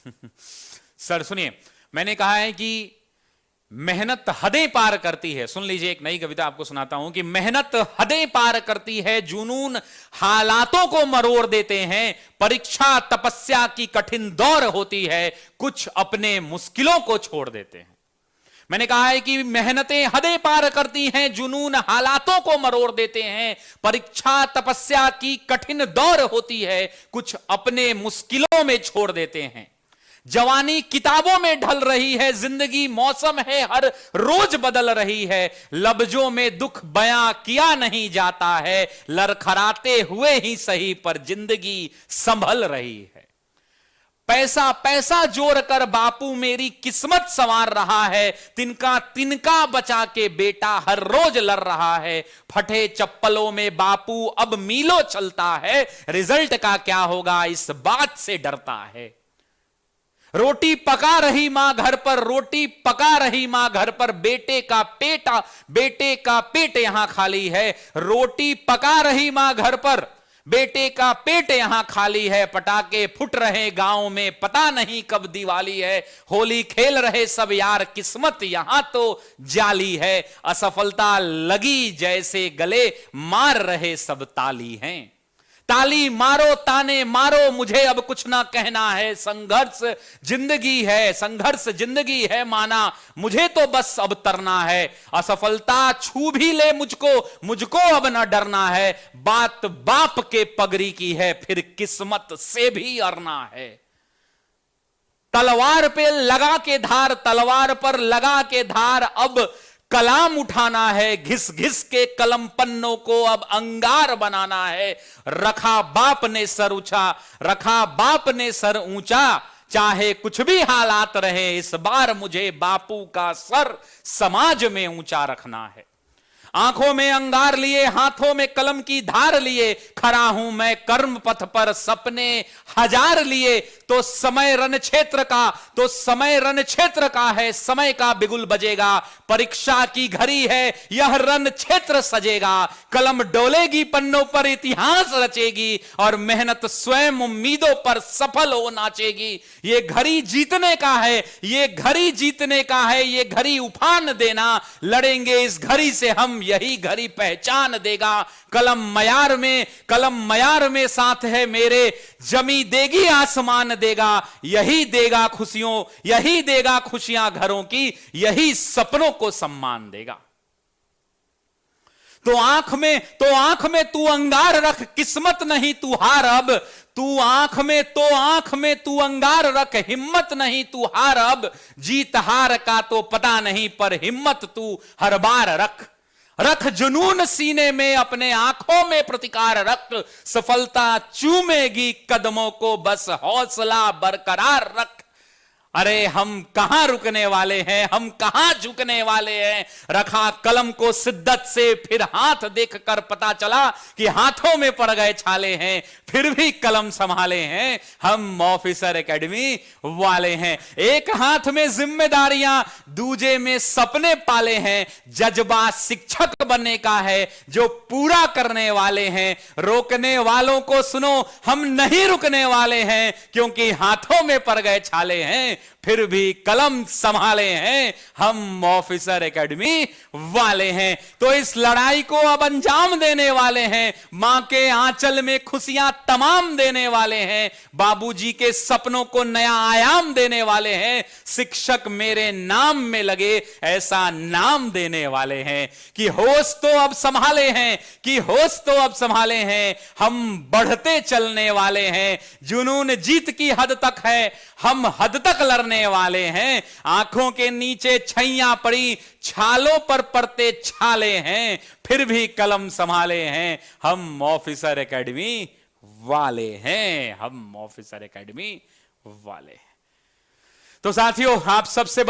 Sir सुनिए, मैंने कहा है कि मेहनत हदें पार करती है। सुन लीजिए, एक नई कविता आपको सुनाता हूं कि मेहनत हदें पार करती है, जुनून हालातों को मरोड़ देते हैं, परीक्षा तपस्या की कठिन दौर होती है, कुछ अपने मुश्किलों को छोड़ देते हैं। मैंने कहा है कि मेहनतें हदें पार करती हैं, जुनून हालातों को मरोड़ देते हैं, परीक्षा तपस्या की कठिन दौर होती है, कुछ अपने मुश्किलों में छोड़ देते हैं। जवानी किताबों में ढल रही है, जिंदगी मौसम है हर रोज बदल रही है, लफ्जों में दुख बयां किया नहीं जाता है, लड़खड़ाते हुए ही सही पर जिंदगी संभल रही है। पैसा पैसा जोड़ कर बापू मेरी किस्मत संवार रहा है, तिनका तिनका बचा के बेटा हर रोज लड़ रहा है, फटे चप्पलों में बापू अब मीलों चलता है, रिजल्ट का क्या होगा इस बात से डरता है। रोटी पका रही मां घर पर, रोटी पका रही मां घर पर, बेटे का पेट यहां खाली है, रोटी पका रही मां घर पर, बेटे का पेट यहां खाली है, पटाखे फुट रहे गांव में, पता नहीं कब दिवाली है, होली खेल रहे सब यार, किस्मत यहां तो जाली है, असफलता लगी जैसे गले मार रहे सब ताली हैं। ताली मारो ताने मारो मुझे अब कुछ ना कहना है, संघर्ष जिंदगी है माना, मुझे तो बस अब तरना है, असफलता छू भी ले मुझको अब ना डरना है, बात बाप के पगड़ी की है फिर किस्मत से भी अरना है। तलवार पे लगा के धार, तलवार पर लगा के धार, अब कलाम उठाना है, घिस घिस के कलम पन्नों को अब अंगार बनाना है, रखा बाप ने सर ऊंचा, चाहे कुछ भी हालात रहे, इस बार मुझे बापू का सर समाज में ऊंचा रखना है। आंखों में अंगार लिए, हाथों में कलम की धार लिए, खड़ा हूं मैं कर्म पथ पर, सपने हजार लिए, तो समय रण क्षेत्र का है, समय का बिगुल बजेगा, परीक्षा की घड़ी है यह रण क्षेत्र सजेगा, कलम डोलेगी पन्नों पर, इतिहास रचेगी, और मेहनत स्वयं उम्मीदों पर सफल हो नाचेगी। ये घड़ी जीतने का है, ये घड़ी उफान देना, लड़ेंगे इस घड़ी से हम, यही घड़ी पहचान देगा। कलम मयार में साथ है मेरे, जमी देगी आसमान देगा, यही देगा खुशियां घरों की, यही सपनों को सम्मान देगा। तो आंख में तू अंगार रख, किस्मत नहीं तू हार अब, तू आंख में तू अंगार रख, हिम्मत नहीं तू हार अब, जीत हार का तो पता नहीं पर हिम्मत तू हर बार रख जुनून सीने में, अपने आंखों में प्रतिकार रख, सफलता चूमेगी कदमों को, बस हौसला बरकरार रख। अरे हम कहां रुकने वाले हैं, हम कहां झुकने वाले हैं, रखा कलम को शिद्दत से, फिर हाथ देखकर पता चला कि हाथों में पड़ गए छाले हैं, फिर भी कलम संभाले हैं, हम ऑफिसर एकेडमी वाले हैं। एक हाथ में जिम्मेदारियां, दूजे में सपने पाले हैं, जज्बा शिक्षक बनने का है जो पूरा करने वाले हैं, रोकने वालों को सुनो हम नहीं रुकने वाले हैं, क्योंकि हाथों में पड़ गए छाले हैं, फिर भी कलम संभाले हैं, हम ऑफिसर एकेडमी वाले हैं। तो इस लड़ाई को अब अंजाम देने वाले हैं, मां के आंचल में खुशियां तमाम देने वाले हैं, बाबूजी के सपनों को नया आयाम देने वाले हैं, शिक्षक मेरे नाम में लगे ऐसा नाम देने वाले हैं, कि होश तो अब संभाले हैं, हम बढ़ते चलने वाले हैं, जुनून जीत की हद तक है, हम हद तक लड़ने वाले हैं, आंखों के नीचे छैया पड़ी, छालों पर पड़ते छाले हैं, फिर भी कलम संभाले हैं, हम ऑफिसर एकेडमी वाले हैं, हम ऑफिसर एकेडमी वाले हैं। तो साथियों, आप सबसे